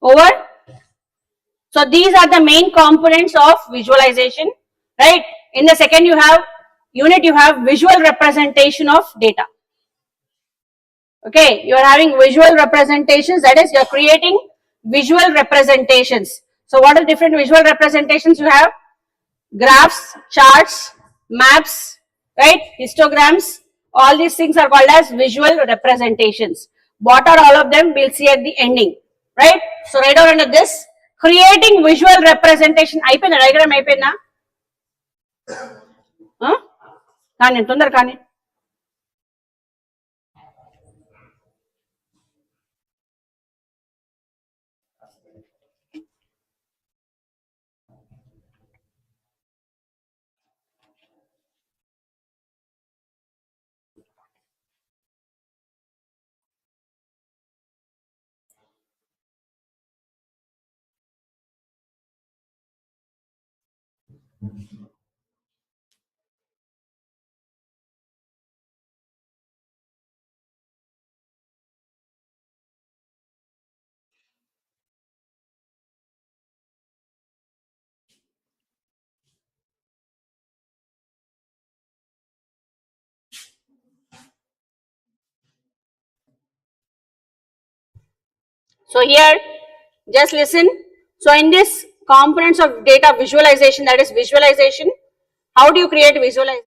Over. So these are the main components of visualization, right? In the second unit, you have visual representation of data. Okay, you are having visual representations, that is, you are creating visual representations. So what are different visual representations you have? Graphs, charts, maps, right? Histograms, all these things are called as visual representations. What are all of them? We'll see at the ending, right? So write down under this, creating visual representation. అయిపోయిందా diagram అయిపోయిందా? కానీ తొందర కానీ. So here, just listen. So in this components of data visualization, that is visualization, how do you create visualization?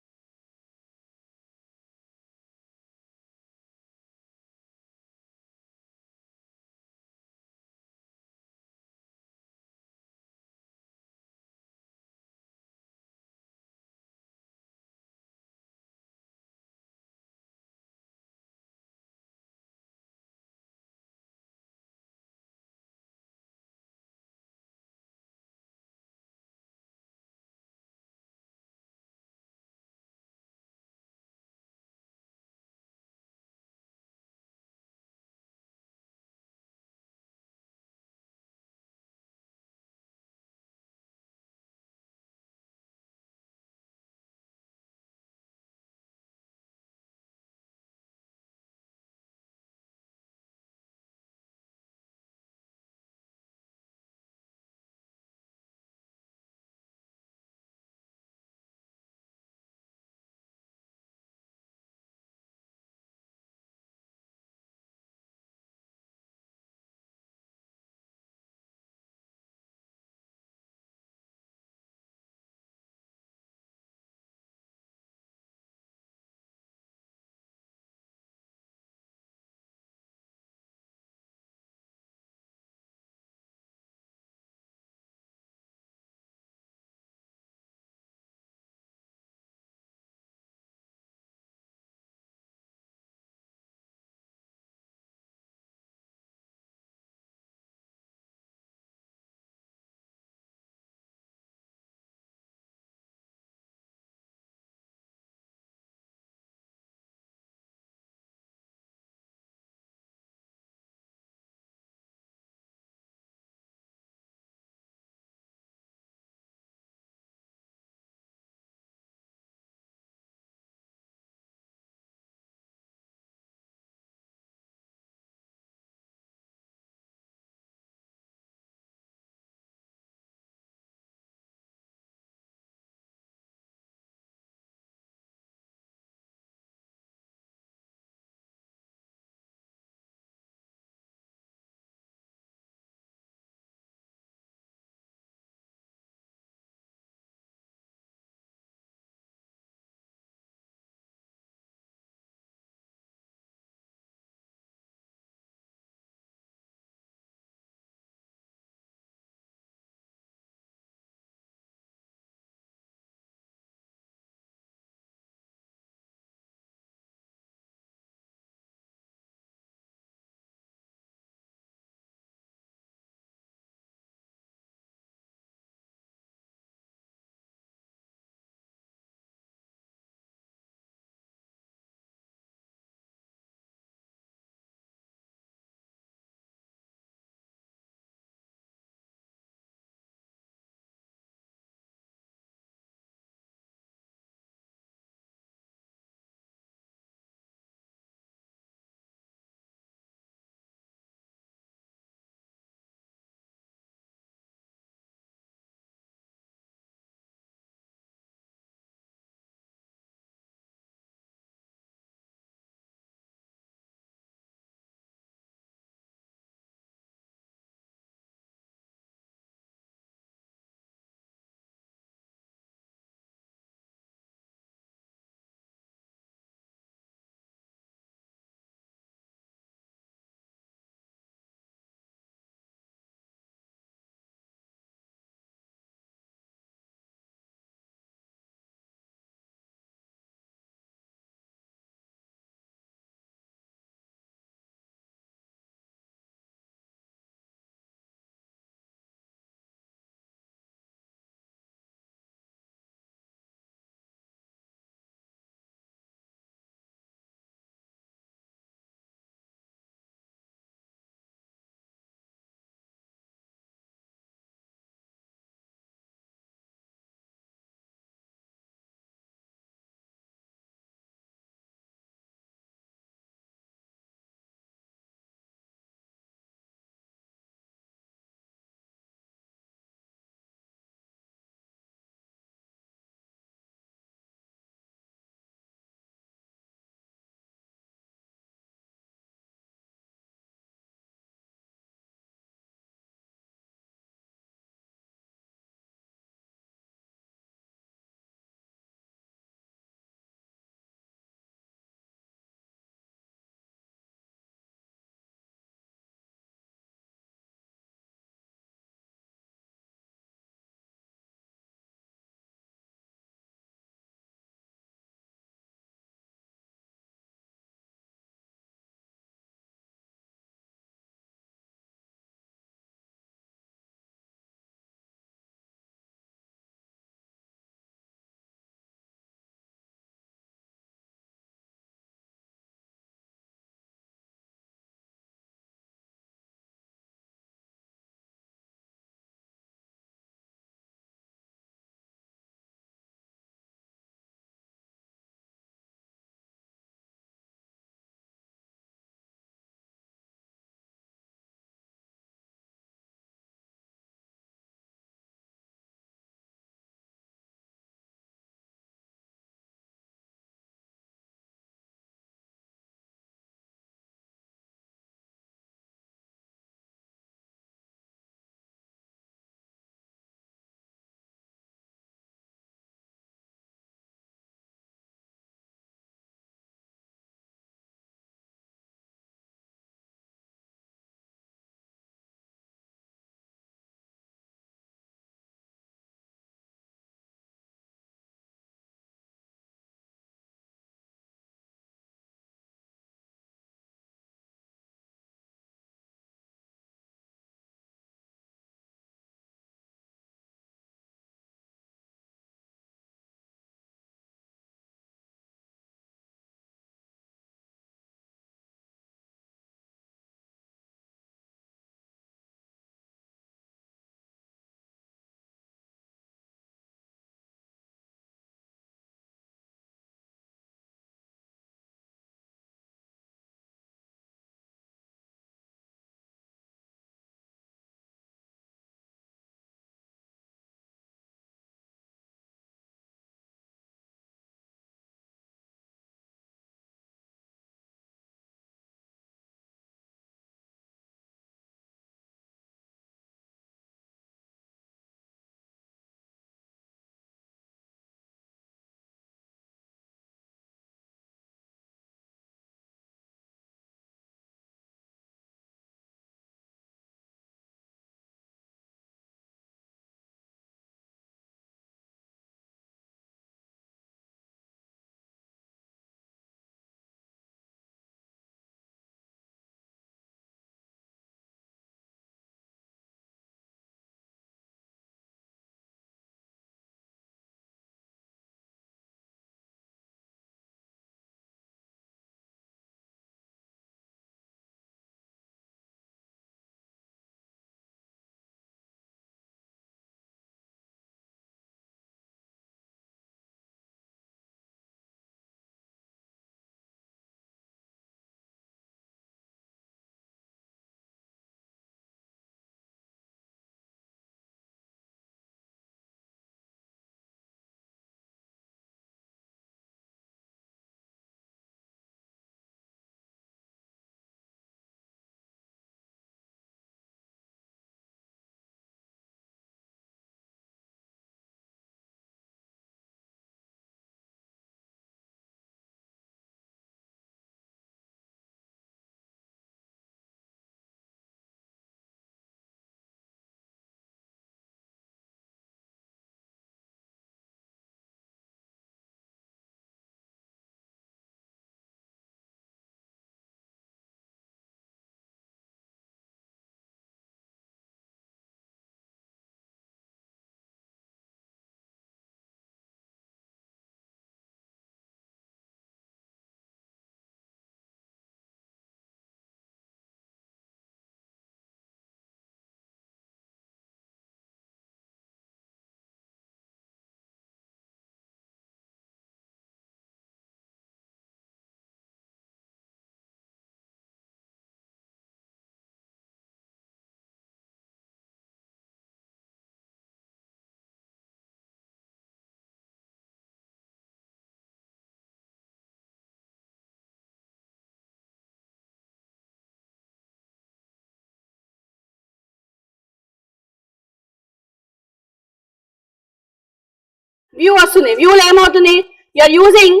View వస్తుంది. వ్యూలో ఏమవుతుంది, you're using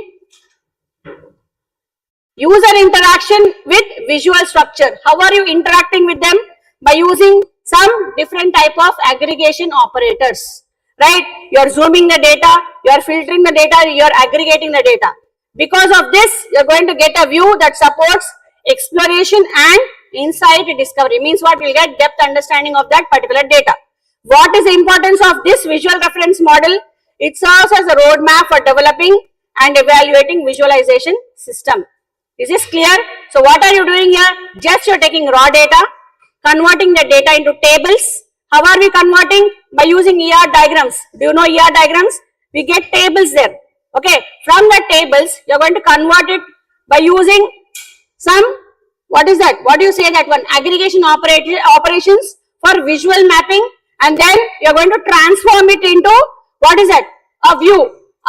user interaction with visual structure. How are you interacting with them? By using some different type of aggregation operators, right? You are zooming the data, you are filtering the data, you are aggregating the data. Because of this, you are going to get a view that supports exploration and insight discovery. Means what? We'll get depth understanding of that particular data. What is the importance of this visual reference model? It serves as a roadmap for developing and evaluating visualization system. Is this clear? So what are you doing here? Just you're taking raw data, converting the data into tables. How are we converting? By using ER diagrams. Do you know ER diagrams? We get tables there. Okay. From the tables, you're going to convert it by using some, what is that? What do you say that one? Aggregation operations for visual mapping, and then you're going to transform it into, what is that? A view.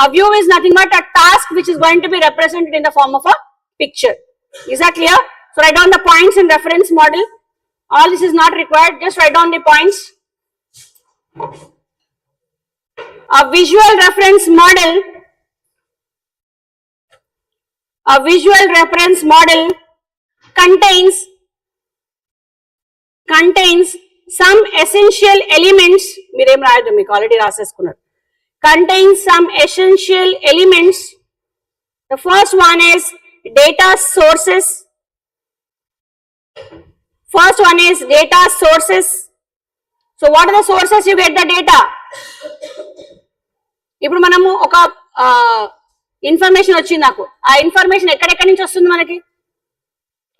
A view is nothing but a task which is going to be represented in the form of a picture. Is that clear? So write down the points in reference model. All this is not required. Just write down the points. A visual reference model. A visual reference model contains some essential elements. మీరేం రాయదు, మీకు already రాసేసుకున్నారు. Contains some essential elements. The first one is data sources. First one is data sources. So what are the sources you get the data? ఇప్పుడు మనము ఒక information వచ్చింది నాకు. ఆ information ఎక్కడెక్కడి నుంచి వస్తుంది మనకి?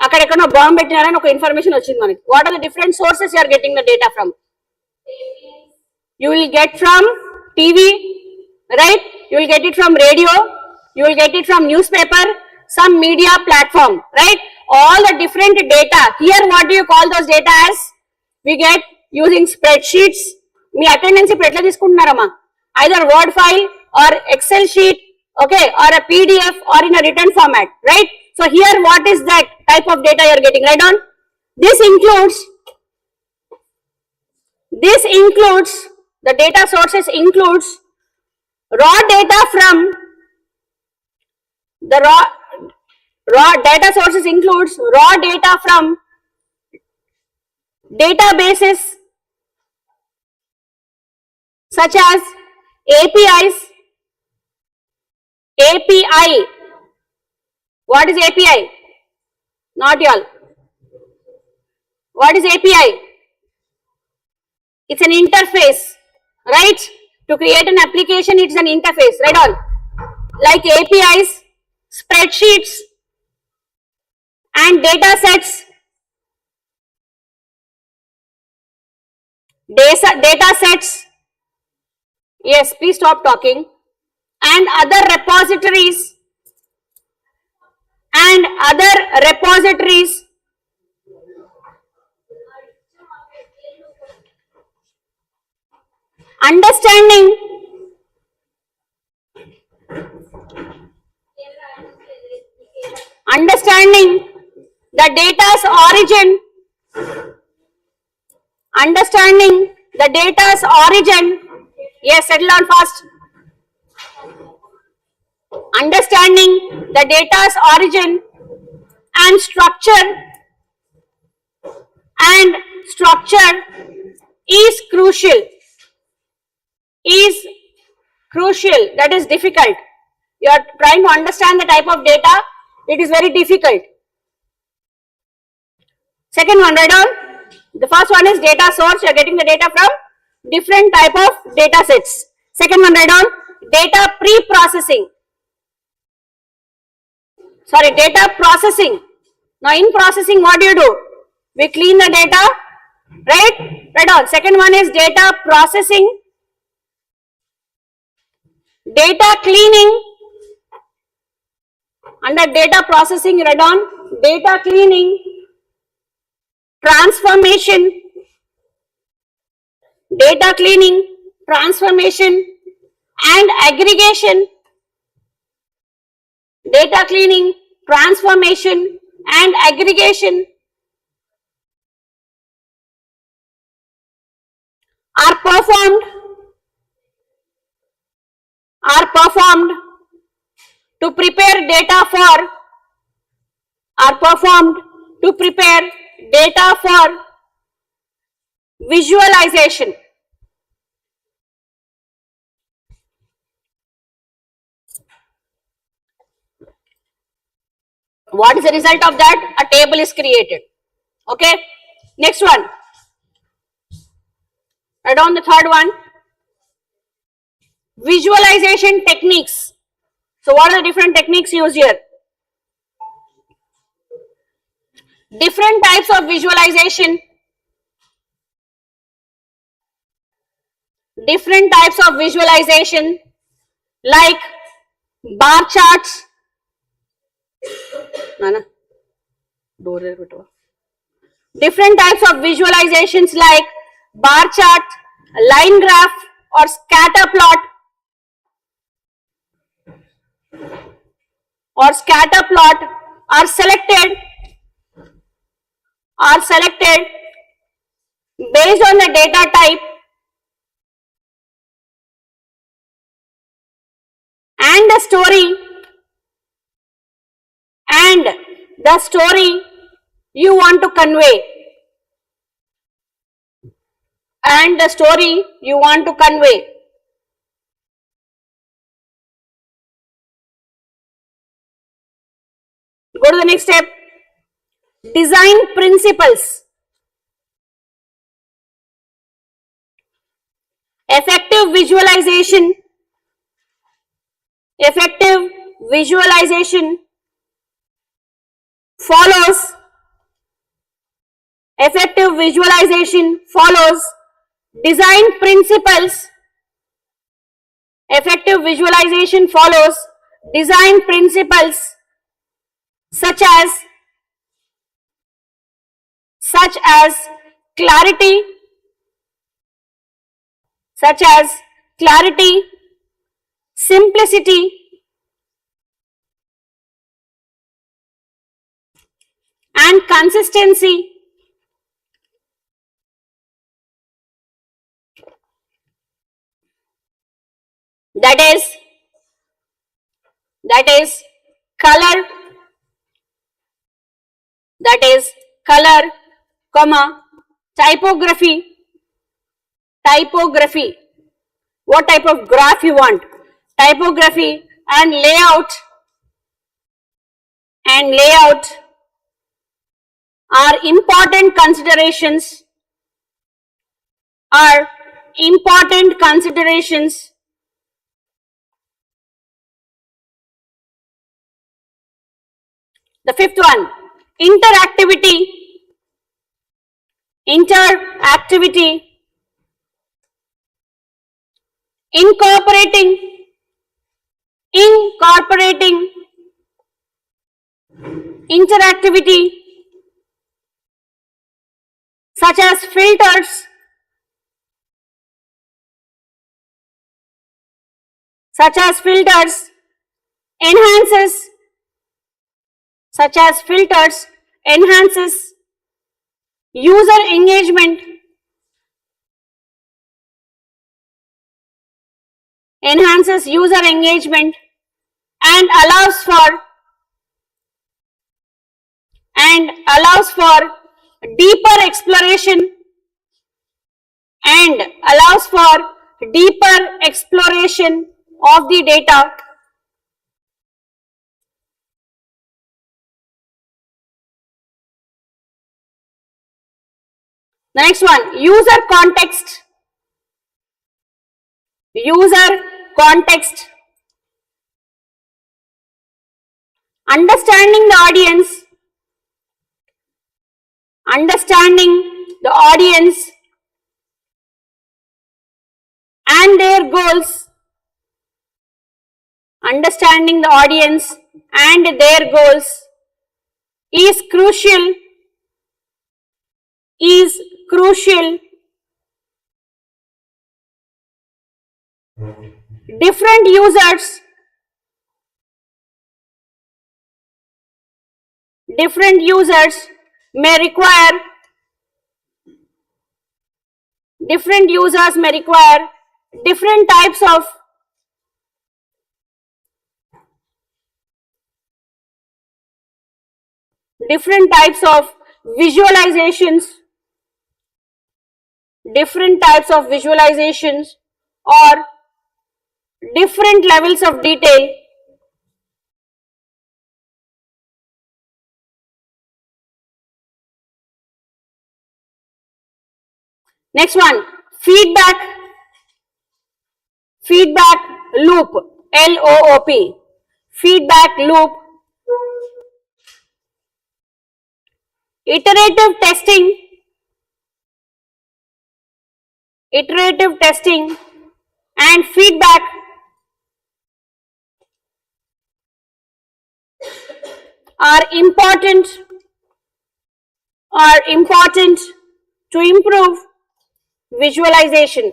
అక్కడెక్కడో బాంబు పెట్టినారని ఒక ఇన్ఫర్మేషన్ వచ్చింది మనకి. What are the different sources you are getting the data from? You will get from TV, right? You will get it from radio, you will get it from newspaper, some media platform, right? All the different data. Here what do you call those data as? We get using spreadsheets. Me attendance ఇప్పుడు ఎట్లా తీసుకుంటున్నారమ్మా? Either word file or Excel sheet, okay, or a PDF or in a written format, right? So here what is that type of data you are getting? Write down. This includes the data sources includes raw data from the raw data sources includes raw data from databases such as APIs. API. What is API? Not y'all. What is API? It's an interface, right? To create an application, it's an interface, right? All like APIs, spreadsheets, and data sets. Data sets. Yes, please stop talking. And other repositories. Understanding the data's origin. Yes, settle down fast. Understanding the data's origin and structure is crucial. That is difficult. You are trying to understand the type of data. It is very difficult. Second one, write down. The first one is data source. You are getting the data from different type of data sets. Second one, write down. Data pre-processing. Sorry, data processing. Now in processing, what do you do? We clean the data, right? Write down. Second one is data processing. Data cleaning. Under data processing, write down data cleaning, transformation, and aggregation. Data cleaning, transformation, and aggregation are performed are performed to prepare data for visualization. What is the result of that? A table is created. Okay. Next one. Add on the third one. Visualization techniques. So what are the different techniques used here? Different types of visualization. Different types of visualization like bar charts. Different types of visualizations like bar chart, line graph or scatter plot are selected based on the data type and the story you want to convey. Go to the next step. Design principles. Effective visualization follows design principles. Effective visualization follows design principles such as clarity, simplicity, and consistency. That is color, comma, typography. What type of graph you want? Typography and layout are important considerations. The fifth one, interactivity. Incorporating interactivity such as filters, enhances user engagement, and allows for deeper exploration of the data. The next one, user context. Understanding the audience and their goals. Is crucial. Different users may require different types of different types of visualizations, or different levels of detail. Next one, feedback loop, LOOP, feedback loop, iterative testing and feedback are important to improve visualization.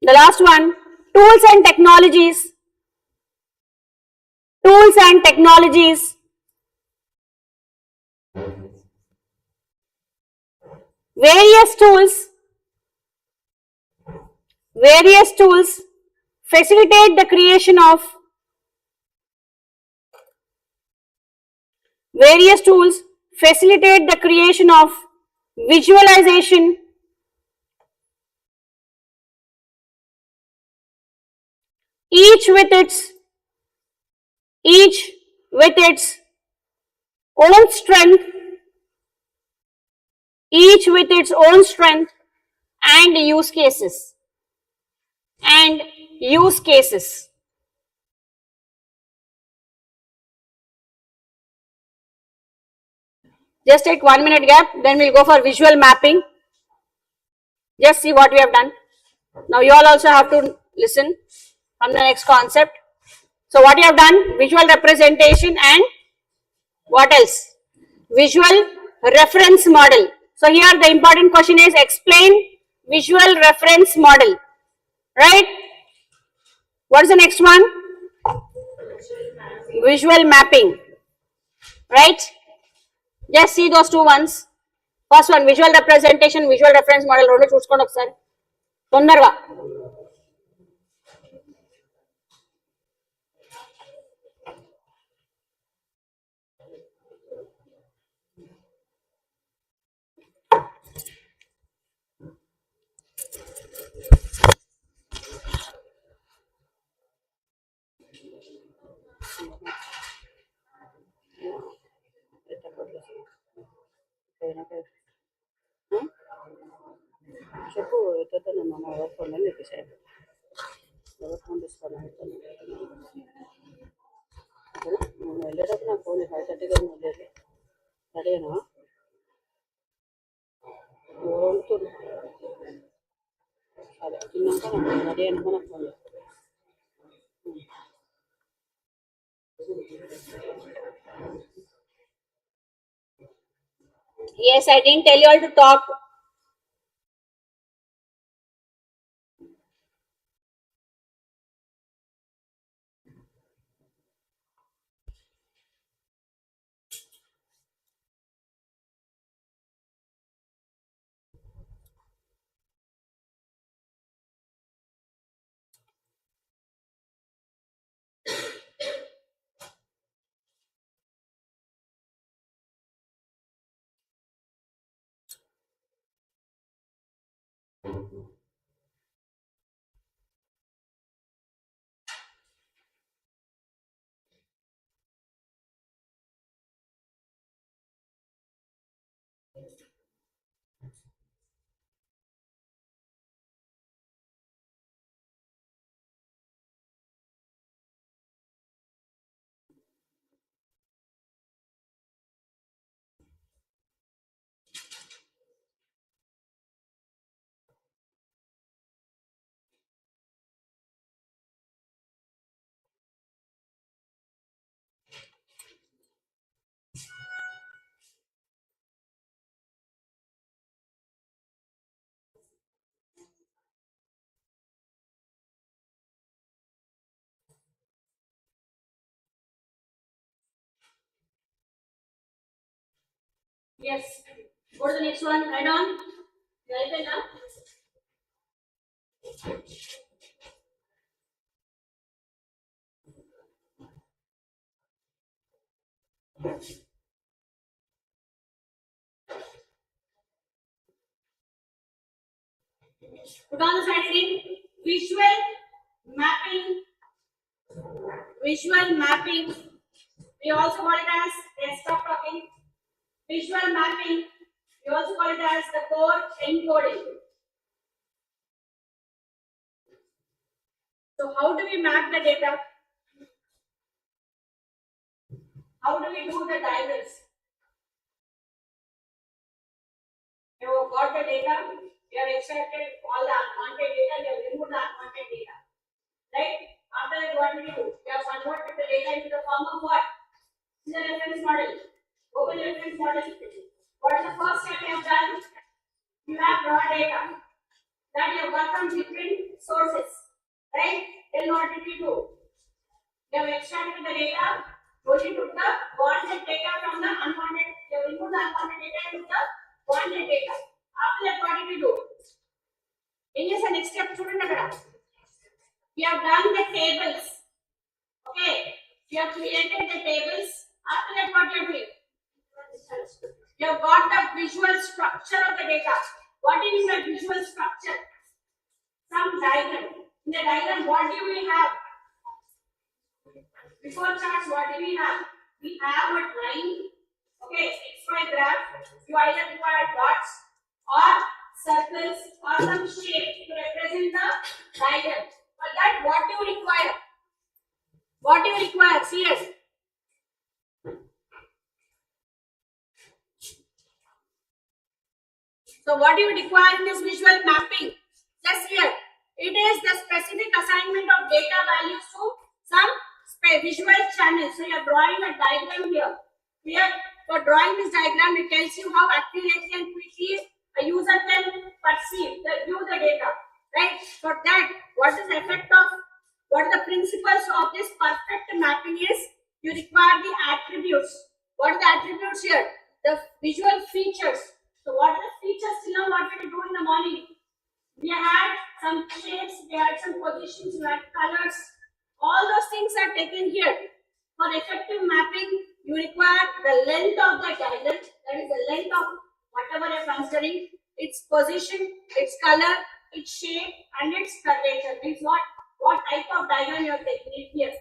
The last one, tools and technologies. Various tools facilitate the creation of visualization, each with its own strength, and use cases. Just take 1 minute gap, then we'll go for visual mapping. Just see what we have done. Now you all also have to listen from the next concept. So what you have done, visual representation and what else? Visual reference model. So here the important question is explain visual reference model, right? What is the next one? Visual mapping, right? Just see those two ones. First one, visual representation, visual reference model. రెండు చూసుకోండి ఒకసారి తొందరగా. చెప్పు నన్ను ఎవరు phone చెప్పేసారు ఎవరు phone తీసుకోవాలి నేను వెళ్ళేటప్పుడు నాకు ఫోన్ 5:30 వెళ్ళేది సరేనా వండుతుంది అదే తిన్నాక నాకు రెడీ అయినాక నాకు phone Yes, I didn't tell you all to talk. Yes. Go to the next one. Right on. Right now. Put on the side again. Visual mapping. Visual mapping. We also call it as, let's stop talking. Visual mapping. We also call it as the code encoding. So how do we map the data? How do we do the diagrams? You have got the data, you have extracted all the unwanted data, you have removed the unwanted data. Right? After that, what do? You have converted the data into the form of what? This is a reference model. Open the reference model. What is the first step you have done? You have raw data that you have got from different sources. Right? Then what did you do? You have extracted the data, only took the wanted data from the unwanted, you have removed the unwanted data and took the wanted data. After that, what did you do? In this next step, student, we have done the tables. Okay, we have created the tables. After that, what you are doing? You have got the visual structure of the data. What is the visual structure? Some diagram. In the diagram, what do we have? Before charts, what do we have? We have a line. Okay, XY graph. You either require dots or circles or some shape to represent the diagram. For that, what do you require? What do you require? See us. So what do you require in this visual mapping? Just here. It is the specific assignment of data values to some visual channels. So you are drawing a diagram here. Here, for drawing this diagram, it tells you how accurately and quickly a user can view the data. Right? For that, what is the effect of, what are the principles of this perfect mapping is, you require the attributes. What are the attributes here? The visual features. So what are the features till now? What did we do in the morning? We had some shapes, we had some positions, we had colors. All those things are taken here. For effective mapping, you require the length of the diagram, that is the length of whatever you are considering, its position, its color, its shape, and its curvature. Means what type of diagram you are taking it here.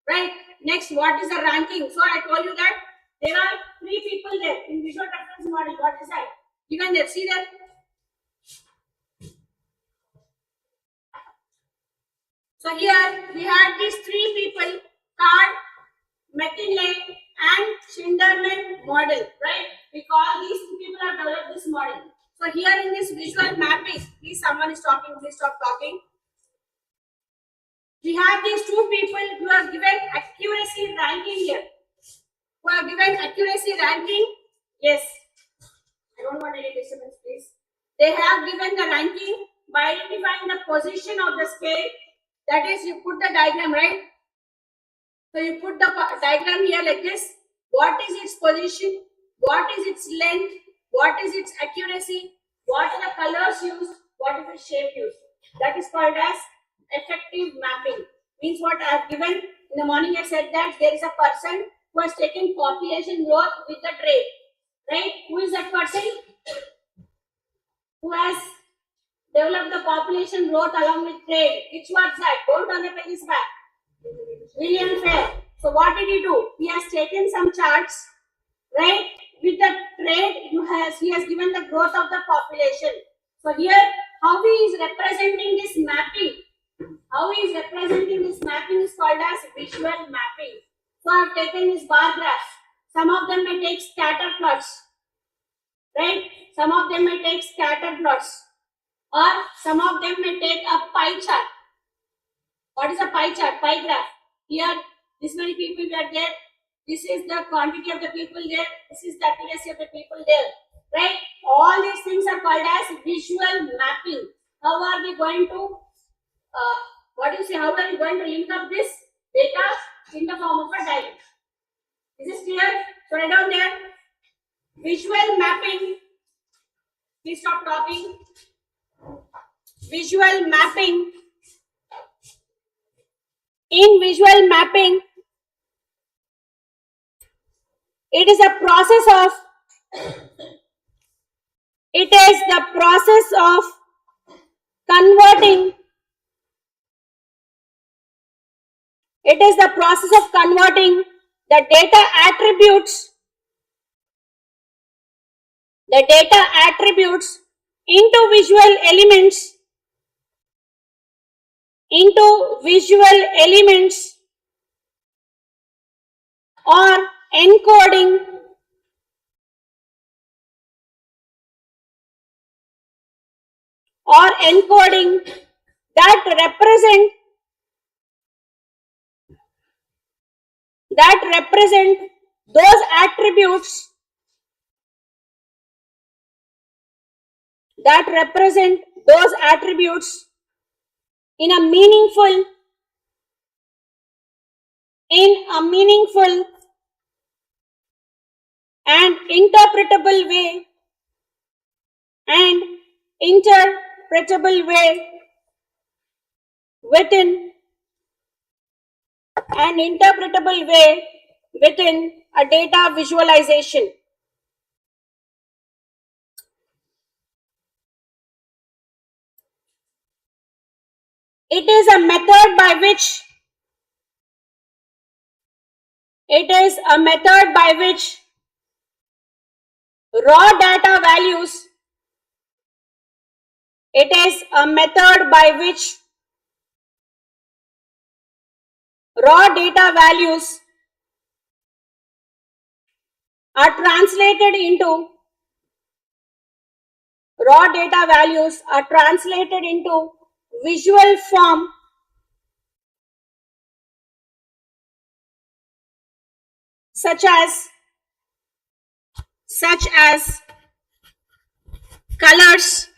Right? Next, what is the ranking? So I told you that there are 3 people there in visual reference model. What is that? Given there, see that. So here we had these 3 people, Card, McKinley and Schinderman model, right? We call these 2 people have developed this model. So here in this visual mapping, please someone is talking, please stop talking. We have these 2 people who have given accuracy ranking here. Who have given accuracy ranking? Yes. I don't want any disturbance, please. They have given the ranking by identifying the position of the scale. That is, you put the diagram, right? So you put the diagram here like this. What is its position? What is its length? What is its accuracy? What are the colors used? What is the shape used? That is called as effective mapping. Means what I have given in the morning, I said that there is a person who has taken population growth with the trade. Right? Who is that person? Who has developed the population growth along with trade? Which was that? Don't turn the pages back. William Fair. So what did he do? He has taken some charts, right? With the trade, he has given the growth of the population. So here, how he is representing this mapping? How he is representing this mapping is called as visual mapping. So I have taken this bar graph. Some of them may take scatter plots, right? Some of them may take scatter plots, or some of them may take a pie chart. What is a pie chart? Pie graph. Here, this many people were there. This is the quantity of the people there. This is the accuracy of the people there. Right? All these things are called as visual mapping. How are we going to, how are we going to link up this data in the form of a diagram? Is this clear? So write down there. Visual mapping. Please stop talking. Visual mapping. In visual mapping, It is the process of converting. It is the process of converting the data attributes into visual elements or encoding that represent those attributes in a meaningful and interpretable way within a data visualization. It is a method by which raw data values are translated into visual form such as colors,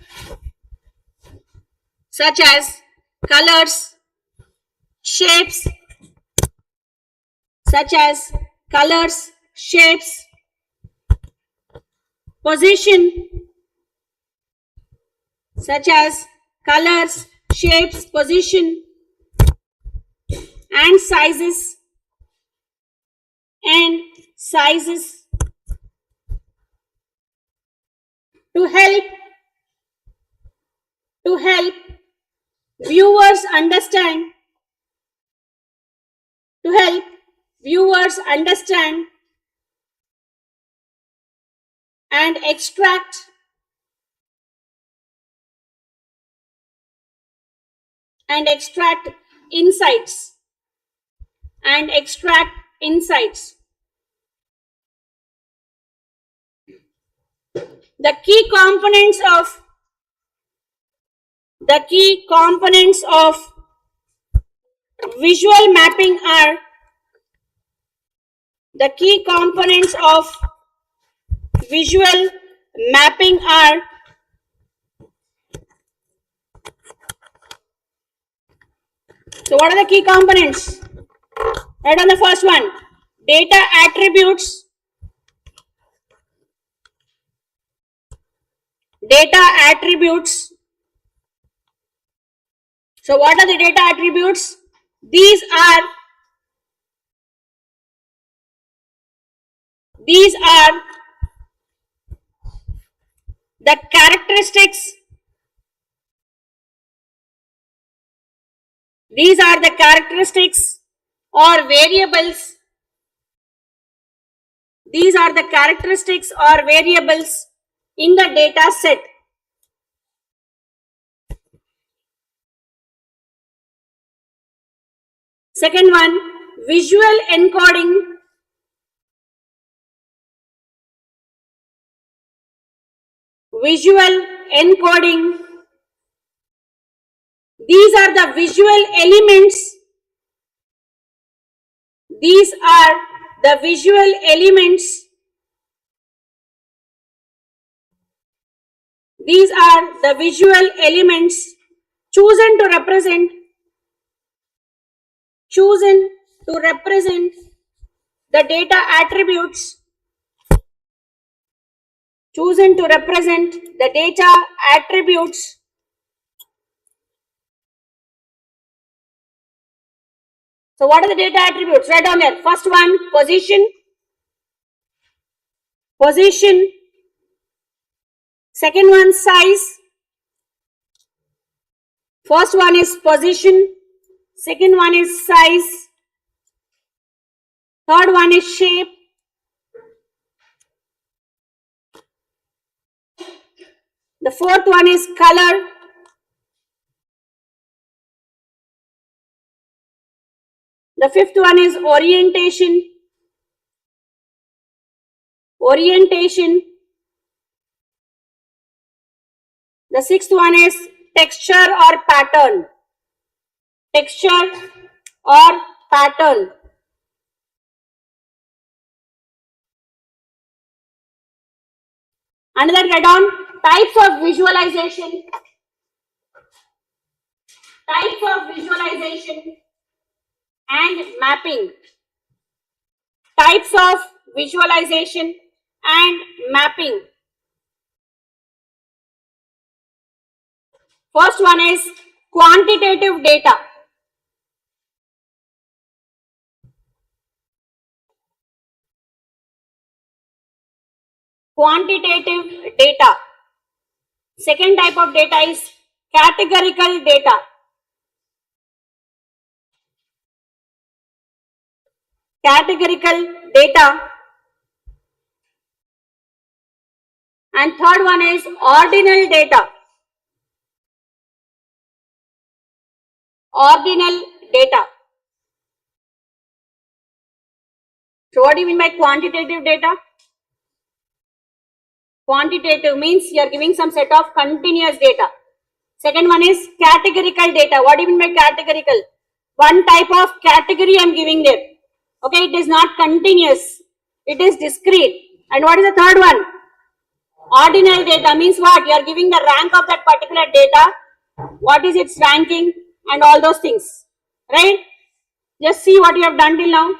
shapes, position, position, and sizes to help viewers understand and extract insights. The key components of visual mapping are so what are the key components? Right on the first one, data attributes. So what are the data attributes? These are the characteristics. These are the characteristics or variables. In the data set. Second one, visual encoding. These are the visual elements. Chosen to represent the data attributes. So what are the data attributes? Right on there. First one, position. position, second one size. First one is position, second one is size, third one is shape, the fourth one is color, the fifth one is orientation, the sixth one is texture or pattern, Another write down types of visualization and mapping. Types of visualization and mapping. First one is quantitative data. Quantitative data. Second type of data is categorical data. And third one is ordinal data. So what do you mean by quantitative data? Quantitative means you are giving some set of continuous data. Second one is categorical data. What do you mean by categorical? One type of category I am giving there. Okay, it is not continuous. It is discrete. And what is the third one? Ordinal data means what? You are giving the rank of that particular data. What is its ranking and all those things. Right? Just see what you have done till now.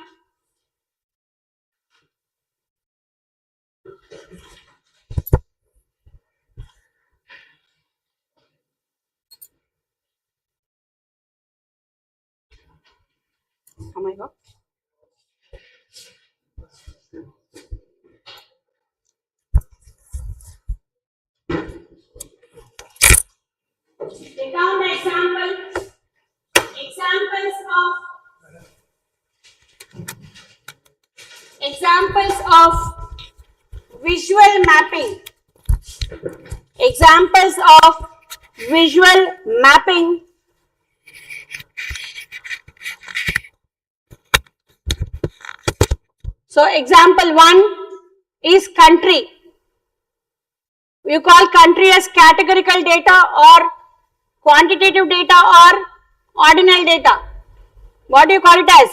Oh my God. Take down the examples of visual mapping. Examples of visual mapping. So example 1 is country. You call country as categorical data or quantitative data or ordinal data. What do you call it as?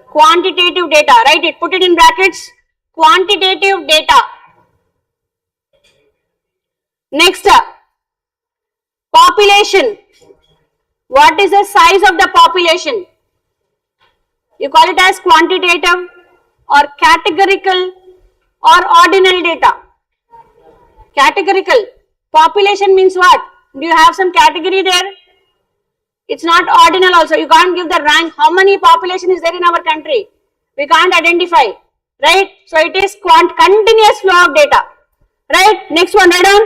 Quantitative data. Write it. Put it in brackets. Quantitative data. Next, population. What is the size of the population? You call it as quantitative or categorical or ordinal data. Categorical. Population means what? Do you have some category there? It's not ordinal also. You can't give the rank. How many population is there in our country? We can't identify. Right? So it is continuous flow of data. Right? Next one, write down.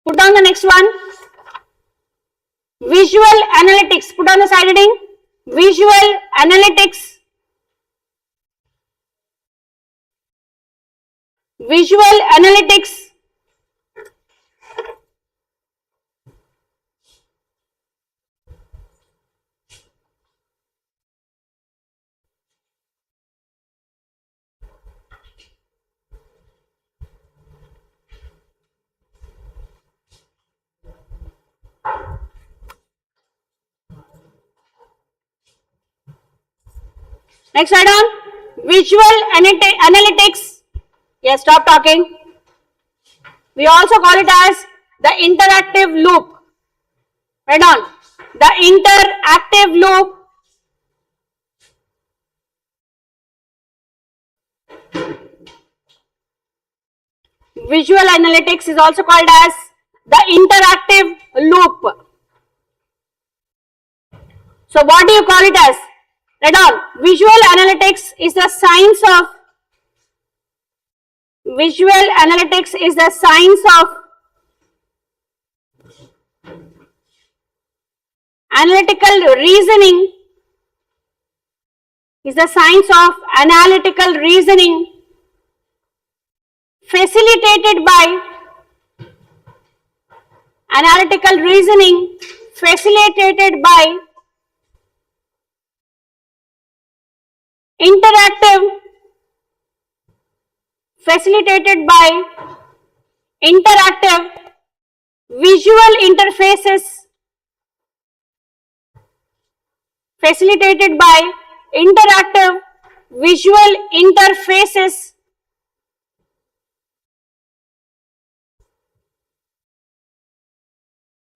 Put down the next one. Visual analytics. Put on the side heading. Visual analytics. Visual analytics. Next slide on. Visual analytics. Yes, stop talking. We also call it as the interactive loop. Write on. The interactive loop. Visual analytics is also called as the interactive loop. So what do you call it as? Read on. Visual analytics is the science of analytical reasoning, facilitated by analytical reasoning facilitated by interactive visual interfaces facilitated by interactive visual interfaces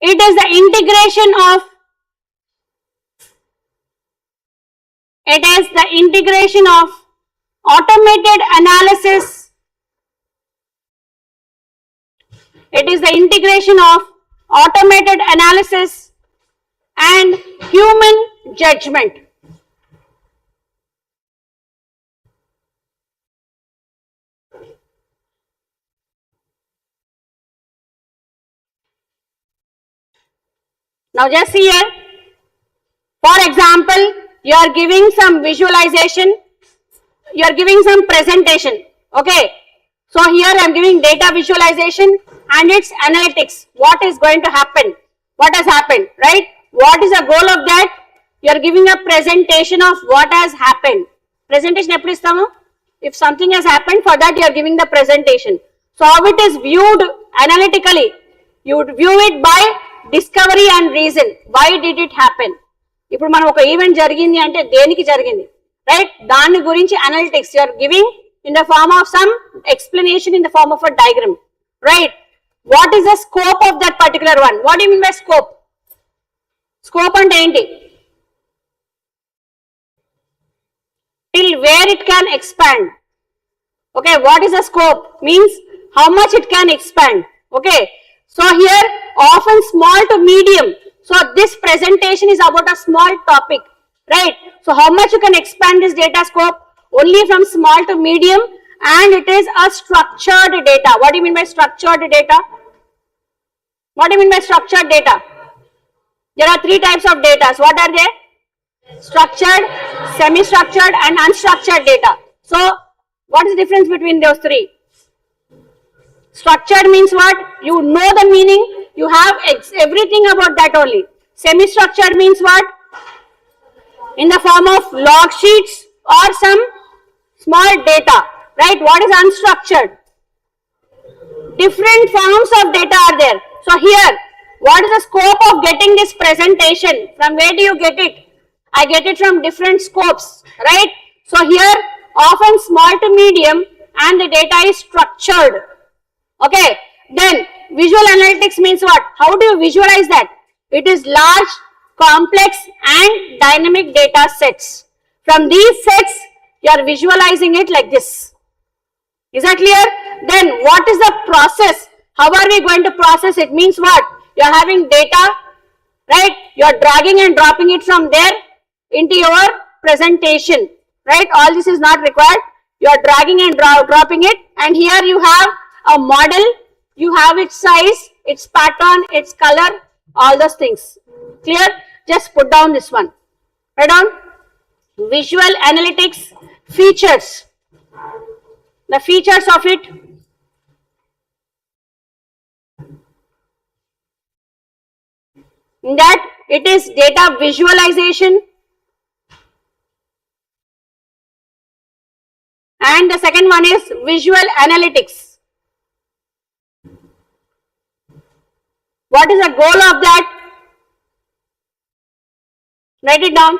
it is the integration of automated analysis and human judgment. Now just see here, for example, you are giving some visualization, you are giving some presentation, okay. So here I am giving data visualization and its analytics. What is going to happen? What has happened, right? What is the goal of that? You are giving a presentation of what has happened. Presentation eppudu istamu? If something has happened, for that you are giving the presentation. So how it is viewed analytically? You would view it by discovery and reason. Why did it happen? ఇప్పుడు మనం ఒక event జరిగింది అంటే దేనికి జరిగింది, right? దాని గురించి analytics you are giving in the form of some explanation in the form of a diagram, right? What is the scope of that particular one? What do you mean by scope? Scope ante enti? Till where it can expand. Okay, what is the scope? Means how much it can expand. Okay, so here often small to medium. So this presentation is about a small topic, right? So how much you can expand this data scope? Only from small to medium, and it is a structured data. What do you mean by structured data? What do you mean by structured data? There are three types of data. What are they? Structured, semi-structured and unstructured data. So what is the difference between those three? Structured means what? You know the meaning, you have everything about that only. Semi-structured means what? In the form of log sheets or some small data, right? What is unstructured? Different forms of data are there. So here, what is the scope of getting this presentation? From where do you get it? I get it from different scopes, right? So here, often small to medium and the data is structured. Okay, then visual analytics means what? How do you visualize that? It is large, complex and dynamic data sets. From these sets, you are visualizing it like this. Is that clear? Then what is the process? How are we going to process it? Means what? You are having data, right? You are dragging and dropping it from there into your presentation, right? All this is not required. You are dragging and dropping it, and here you have a model, you have its size, its pattern, its color, all those things. Clear? Just put down this one. Write down. Visual analytics features. The features of it. In that it is data visualization, and the second one is visual analytics. What is the goal of that? Write it down.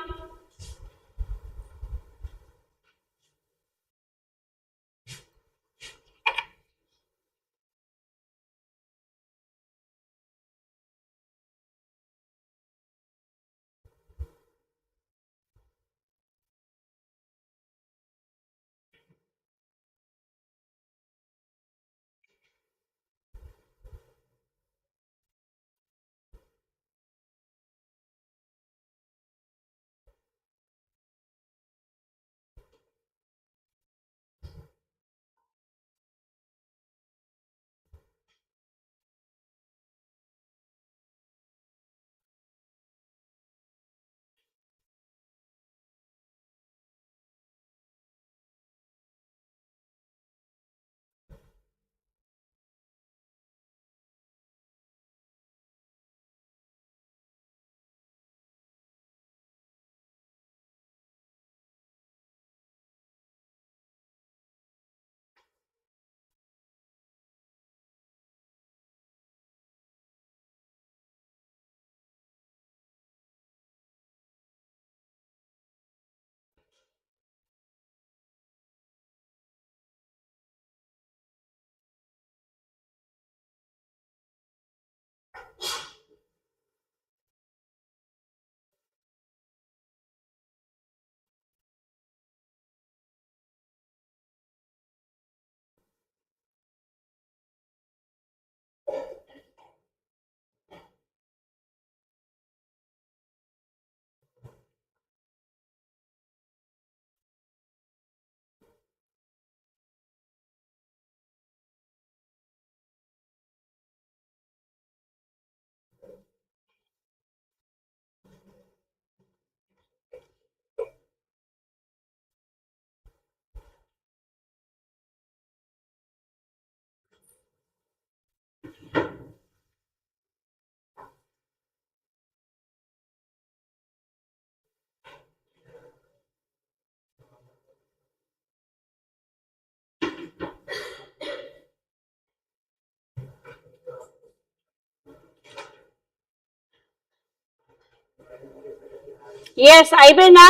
Yes, అయిపోయిందా?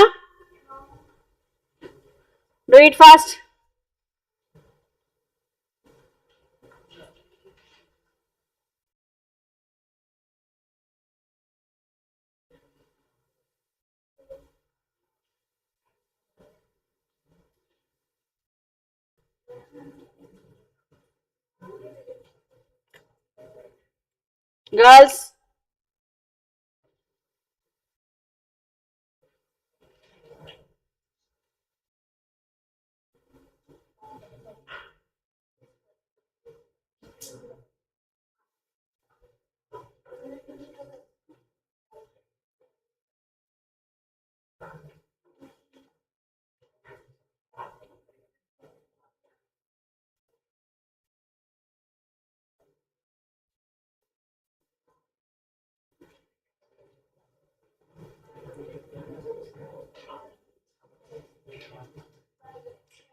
Do it fast. Girls.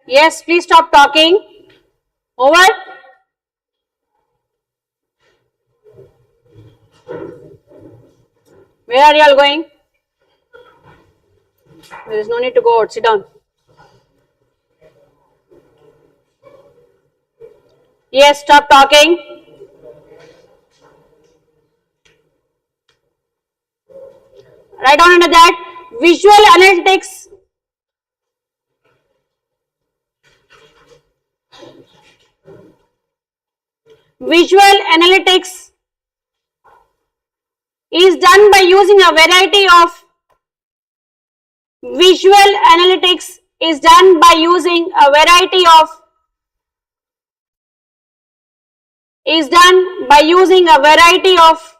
Yes, please stop talking. Over. Where are you all going? There is no need to go out. Sit down. Yes, stop talking. Write down under that visual analytics. Visual analytics is done by using a variety of visual analytics is done by using a variety of is done by using a variety of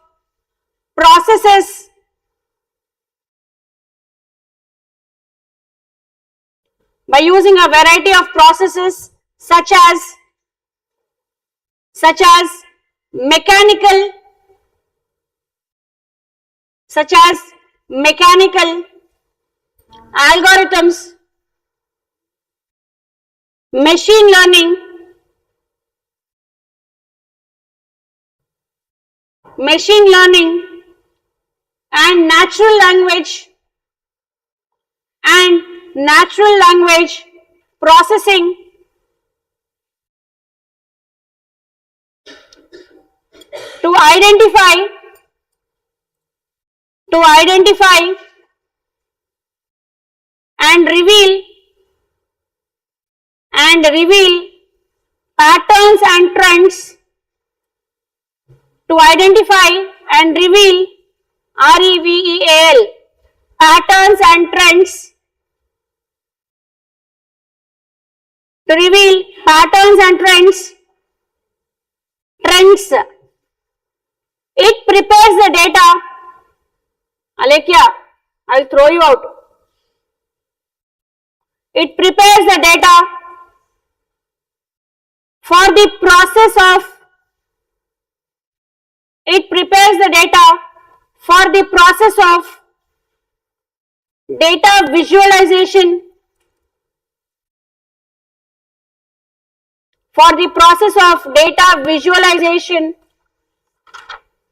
processes by using a variety of processes such as mechanical algorithms, machine learning, and natural language processing to identify and reveal patterns and trends to identify and reveal REVEAL patterns and trends to reveal patterns and trends. It prepares the data. Alekia, I'll throw you out. It prepares the data for the process of data visualization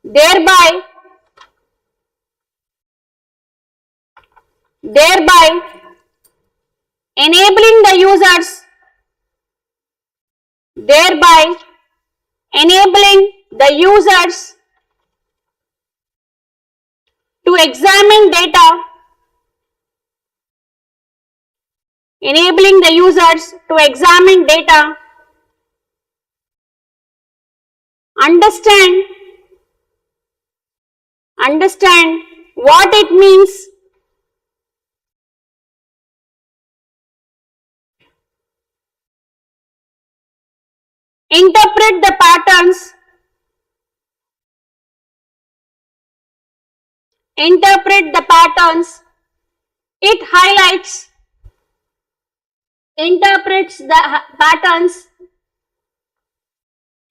thereby enabling the users to examine data understand what it means, interpret the patterns, it interprets the patterns,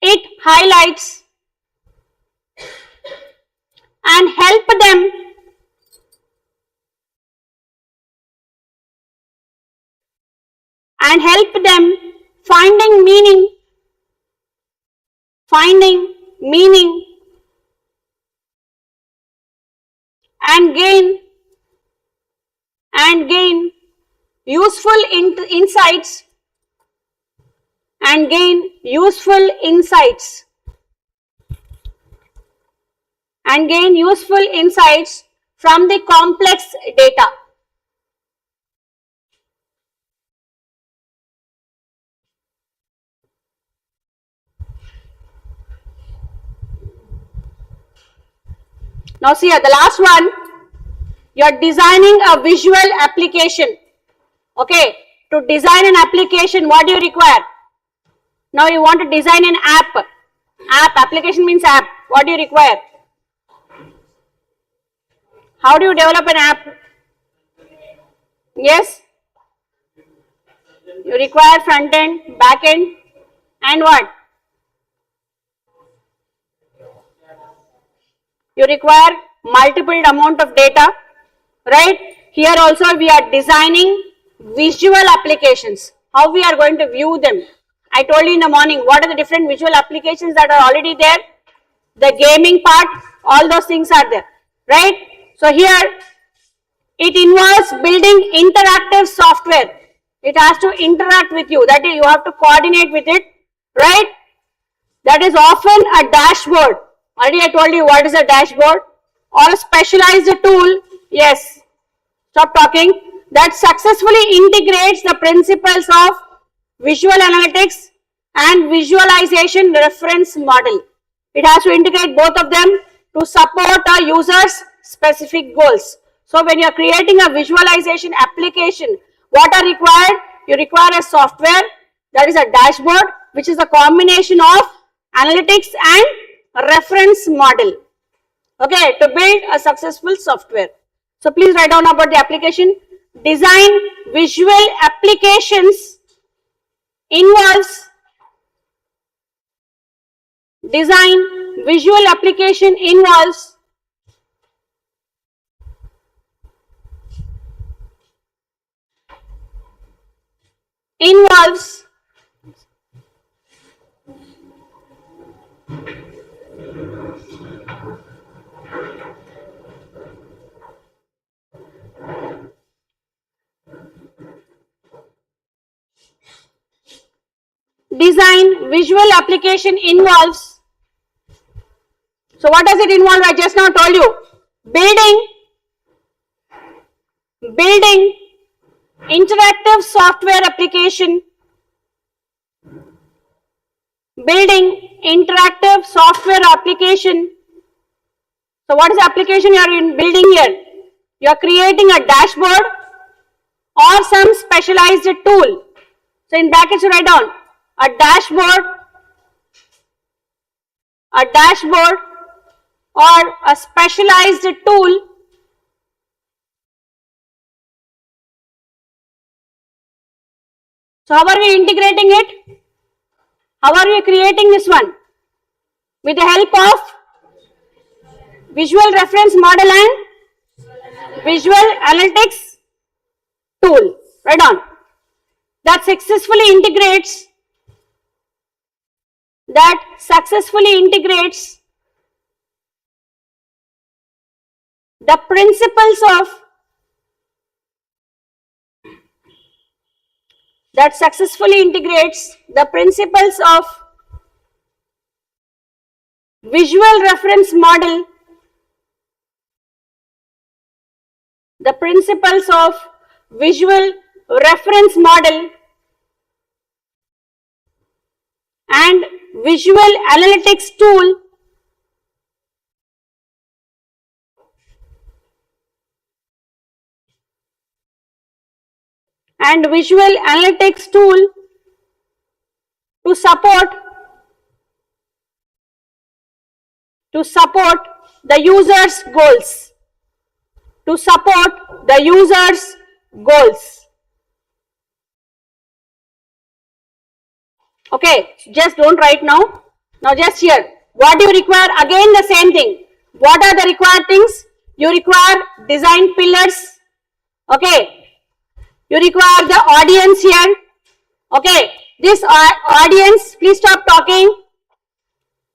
it highlights and help them finding meaning and gain and gain useful insights and gain useful insights and gain useful insights from the complex data. Now see here, the last one, you are designing a visual application. Okay, to design an application, what do you require? Now you want to design an app. Application means app. What do you require? How do you develop an app? Yes? You require front end, back end, and what? You require multiple amount of data, right? Here also we are designing visual applications. How we are going to view them? I told you in the morning, what are the different visual applications that are already there? The gaming part, all those things are there, right? So here, it involves building interactive software. It has to interact with you, that is, you have to coordinate with it, right? That is often a dashboard. Already I told you what is a dashboard, or a specialized tool, yes, stop talking, that successfully integrates the principles of visual analytics and visualization reference model. It has to integrate both of them to support a user's specific goals. So when you are creating a visualization application, what are required? You require a software, that is a dashboard, which is a combination of analytics and reference model, okay, to build a successful software. So please write down about the application. Design visual applications involves so what does it involve? I just now told you, building interactive software application, So what is the application you are building here? You are creating a dashboard or some specialized tool. So in brackets you write down a dashboard or a specialized tool So how are we integrating it? How are we creating this one? With the help of visual reference model and visual analytics tool. Right on. That successfully integrates the principles of visual reference model, and visual analytics tool to support the user's goals. Okay, just don't write now. Now just here, what do you require? Again the same thing. What are the required things? You require design pillars. Okay, you require the audience here. Okay, this audience, please stop talking.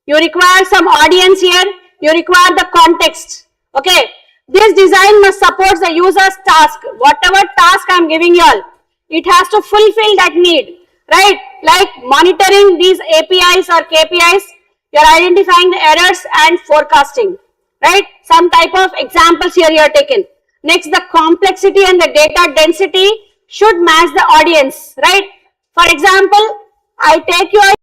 You require some audience here. You require the context. Okay, This design must support the user's task. Whatever task I am giving you all, it has to fulfill that need, right? Like monitoring these APIs or KPIs, you are identifying the errors and forecasting, right? Some type of examples here you are taken. Next, the complexity and the data density should match the audience, right? For example, I take your